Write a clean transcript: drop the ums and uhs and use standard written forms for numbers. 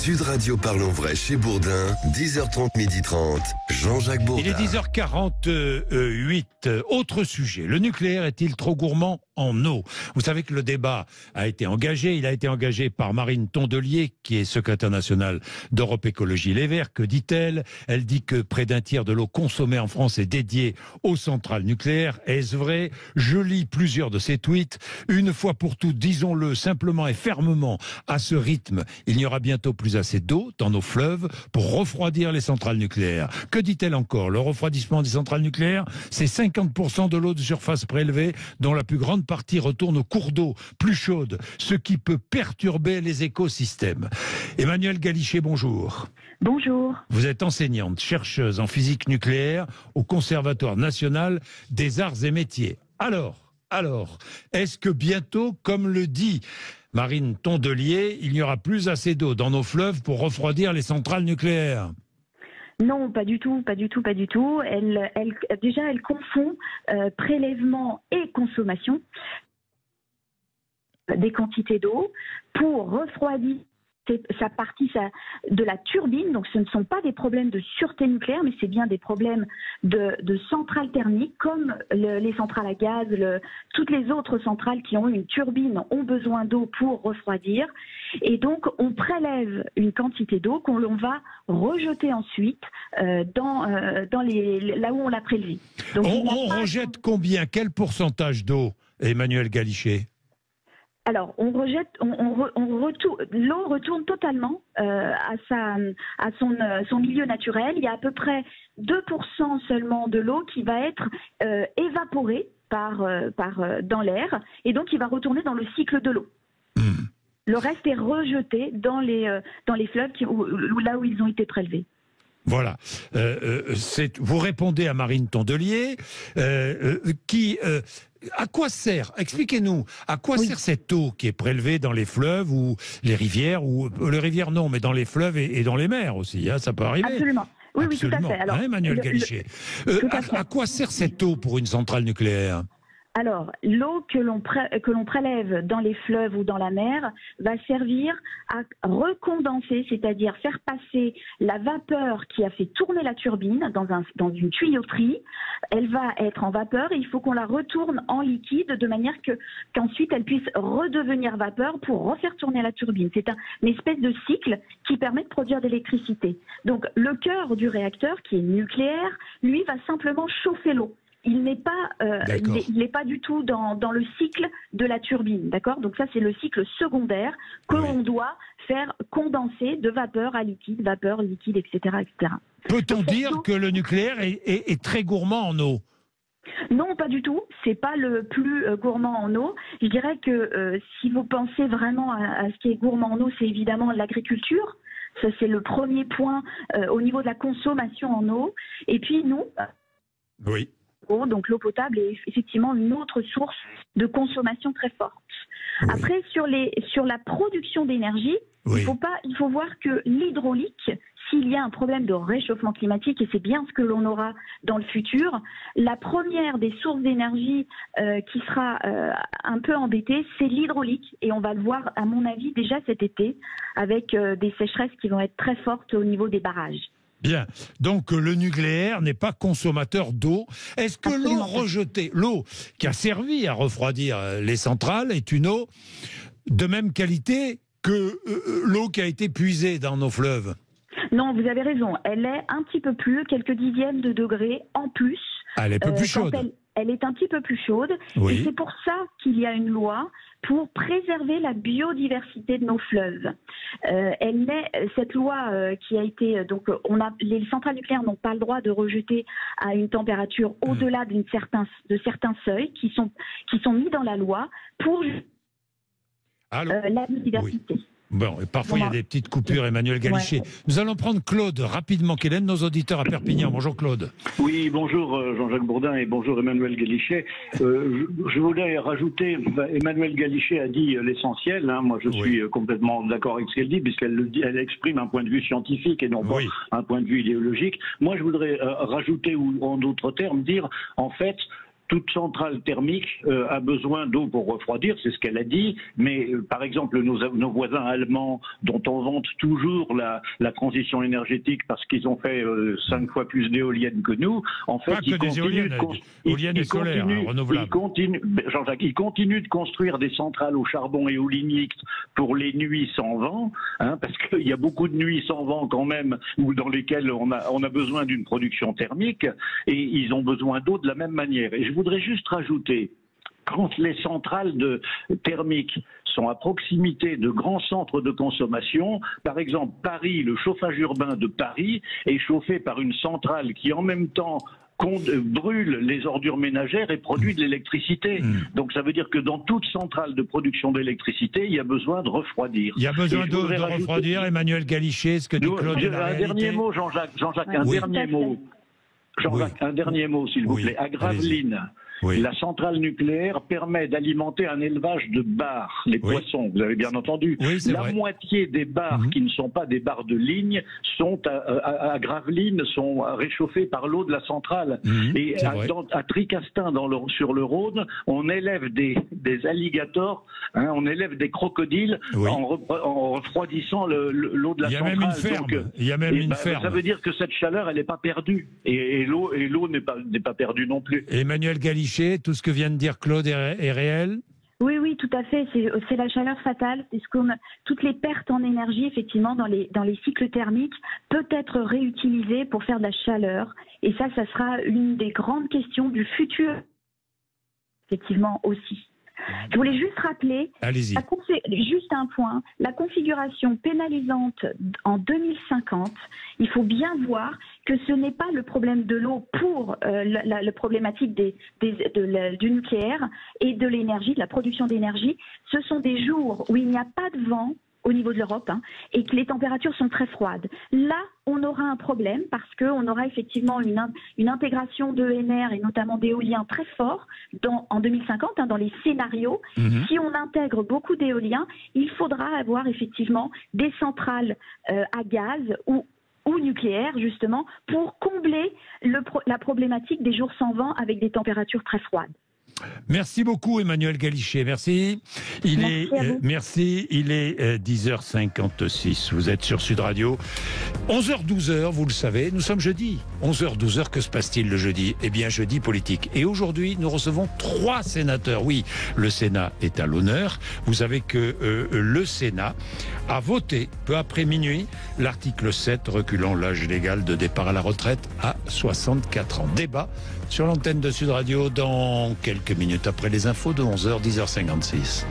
Sud Radio Parlons Vrai chez Bourdin, 10h30, 12h30, Jean-Jacques Bourdin. Il est 10h48. Autre sujet, le nucléaire est-il trop gourmand en eau? Vous savez que le débat a été engagé. Il a été engagé par Marine Tondelier, qui est secrétaire nationale d'Europe Écologie Les Verts. Que dit-elle? Elle dit que près d'un tiers de l'eau consommée en France est dédiée aux centrales nucléaires. Est-ce vrai? Je lis plusieurs de ses tweets. Une fois pour toutes, disons-le simplement et fermement, à ce rythme, il n'y aura bientôt plus assez d'eau dans nos fleuves pour refroidir les centrales nucléaires. Que dit-elle encore? Le refroidissement des centrales nucléaires, c'est 50% de l'eau de surface prélevée, dont la plus grande partie retourne aux cours d'eau plus chaudes, ce qui peut perturber les écosystèmes. Emmanuelle Galichet, bonjour. Bonjour. Vous êtes enseignante, chercheuse en physique nucléaire au Conservatoire national des arts et métiers. Alors, est-ce que bientôt, comme le dit Marine Tondelier, il n'y aura plus assez d'eau dans nos fleuves pour refroidir les centrales nucléaires? Non, pas du tout. Elle confond prélèvement et consommation des quantités d'eau pour refroidir sa partie de la turbine. Donc ce ne sont pas des problèmes de sûreté nucléaire, mais c'est bien des problèmes de centrales thermiques, comme les centrales à gaz, toutes les autres centrales qui ont une turbine ont besoin d'eau pour refroidir. Et donc on prélève une quantité d'eau qu'on va rejeter ensuite là où on l'a prélevée. Donc, on rejette combien? Quel pourcentage d'eau, Emmanuelle Galichet? Alors, l'eau retourne totalement à son milieu naturel. Il y a à peu près 2% seulement de l'eau qui va être évaporée dans l'air, et donc il va retourner dans le cycle de l'eau. Le reste est rejeté dans les fleuves là où ils ont été prélevés. Voilà. Vous répondez à Marine Tondelier, à quoi sert, expliquez-nous, à quoi sert cette eau qui est prélevée dans les fleuves ou les rivières, ou les rivières non, mais dans les fleuves et dans les mers aussi, hein, ça peut arriver. Absolument. Oui, Absolument. Oui, tout à fait. Alors, Emmanuelle Galichet. À quoi sert cette eau pour une centrale nucléaire? Alors, l'eau que l'on prélève dans les fleuves ou dans la mer va servir à recondenser, c'est-à-dire faire passer la vapeur qui a fait tourner la turbine dans une tuyauterie. Elle va être en vapeur et il faut qu'on la retourne en liquide de manière qu'ensuite elle puisse redevenir vapeur pour refaire tourner la turbine. C'est une espèce de cycle qui permet de produire de l'électricité. Donc, le cœur du réacteur, qui est nucléaire, lui va simplement chauffer l'eau. Il n'est pas du tout dans le cycle de la turbine, d'accord? Donc ça, c'est le cycle secondaire que l'on doit faire condenser de vapeur à liquide, vapeur, liquide, etc., etc. Peut-on dire que le nucléaire est très gourmand en eau? Non, pas du tout. C'est pas le plus gourmand en eau. Je dirais que si vous pensez vraiment à ce qui est gourmand en eau, c'est évidemment l'agriculture. Ça, c'est le premier point au niveau de la consommation en eau. Et puis nous... Oui. Donc l'eau potable est effectivement une autre source de consommation très forte. Oui. Après, sur la production d'énergie, il faut voir que l'hydraulique, s'il y a un problème de réchauffement climatique, et c'est bien ce que l'on aura dans le futur, la première des sources d'énergie qui sera un peu embêtée, c'est l'hydraulique. Et on va le voir, à mon avis, déjà cet été, avec des sécheresses qui vont être très fortes au niveau des barrages. Bien. Donc le nucléaire n'est pas consommateur d'eau. Est-ce que l'eau rejetée, l'eau qui a servi à refroidir les centrales, est une eau de même qualité que l'eau qui a été puisée dans nos fleuves? Non, vous avez raison. Elle est un petit peu plus, quelques dixièmes de degrés en plus. Elle est un peu plus chaude. Elle est un petit peu plus chaude. Oui. Et c'est pour ça qu'il y a une loi pour préserver la biodiversité de nos fleuves. Cette loi qui a été... les centrales nucléaires n'ont pas le droit de rejeter à une température au-delà de certains seuils qui sont mis dans la loi pour la biodiversité. Oui. Bon, et parfois il y a des petites coupures, Emmanuelle Galichet. Nous allons prendre Claude rapidement, qui est l'un de nos auditeurs à Perpignan. Bonjour Claude. Oui, bonjour Jean-Jacques Bourdin et bonjour Emmanuelle Galichet. Je voulais rajouter, Emmanuelle Galichet a dit l'essentiel. Moi, je suis complètement d'accord avec ce qu'elle dit, puisqu'elle exprime un point de vue scientifique et non pas un point de vue idéologique. Moi, je voudrais rajouter, ou en d'autres termes, dire, en fait, toute centrale thermique a besoin d'eau pour refroidir, c'est ce qu'elle a dit, mais par exemple nos voisins allemands, dont on vante toujours la transition énergétique parce qu'ils ont fait 5 fois plus d'éoliennes que nous, en fait, ils continuent ils continuent de construire des centrales au charbon et au lignite pour les nuits sans vent, hein, parce qu'il y a beaucoup de nuits sans vent quand même, ou dans lesquelles on a besoin d'une production thermique, et ils ont besoin d'eau de la même manière. Et je voudrais juste rajouter, quand les centrales thermiques sont à proximité de grands centres de consommation, par exemple Paris, le chauffage urbain de Paris est chauffé par une centrale qui en même temps brûle les ordures ménagères et produit de l'électricité. Donc ça veut dire que dans toute centrale de production d'électricité, il y a besoin de refroidir. Il y a besoin de refroidir, Emmanuel Galichet, ce que dit Claude. Un dernier mot, Jean-Jacques, un dernier mot. Jean-Jacques, un dernier mot, s'il vous plaît. À Gravelines, la centrale nucléaire permet d'alimenter un élevage de bars, les poissons, vous avez bien entendu. La moitié des bars qui ne sont pas des bars de ligne sont à Gravelines, sont réchauffés par l'eau de la centrale. Et à Tricastin, sur le Rhône, on élève des alligators, hein, on élève des crocodiles en refroidissant l'eau de la centrale. Il y a même une ferme. Ça veut dire que cette chaleur, elle n'est pas perdue. Et l'eau n'est pas perdue non plus. Emmanuel Galichet, tout ce que vient de dire Claude est réel? Oui, tout à fait. C'est la chaleur fatale. C'est toutes les pertes en énergie, effectivement, dans les cycles thermiques, peut être réutilisées pour faire de la chaleur. Et ça sera une des grandes questions du futur, effectivement, aussi. Je voulais juste rappeler, juste un point, la configuration pénalisante en 2050, il faut bien voir que ce n'est pas le problème de l'eau pour la problématique du nucléaire et de l'énergie, de la production d'énergie. Ce sont des jours où il n'y a pas de vent au niveau de l'Europe, hein, et que les températures sont très froides. Là, on aura un problème parce qu'on aura effectivement une intégration d'ENR et notamment d'éoliens très forts en 2050, hein, dans les scénarios. Si on intègre beaucoup d'éoliens, il faudra avoir effectivement des centrales à gaz ou nucléaires, justement, pour combler la problématique des jours sans vent avec des températures très froides. Merci beaucoup Emmanuel Galichet, merci. Il est 10h56, vous êtes sur Sud Radio. 11h-12h, vous le savez, nous sommes jeudi. 11h-12h, que se passe-t-il le jeudi? Eh bien, jeudi politique. Et aujourd'hui, nous recevons 3 sénateurs. Oui, le Sénat est à l'honneur. Vous savez que le Sénat a voté, peu après minuit, l'article 7 reculant l'âge légal de départ à la retraite à 64 ans. Débat sur l'antenne de Sud Radio dans quelques minutes après les infos de 11h, 10h56.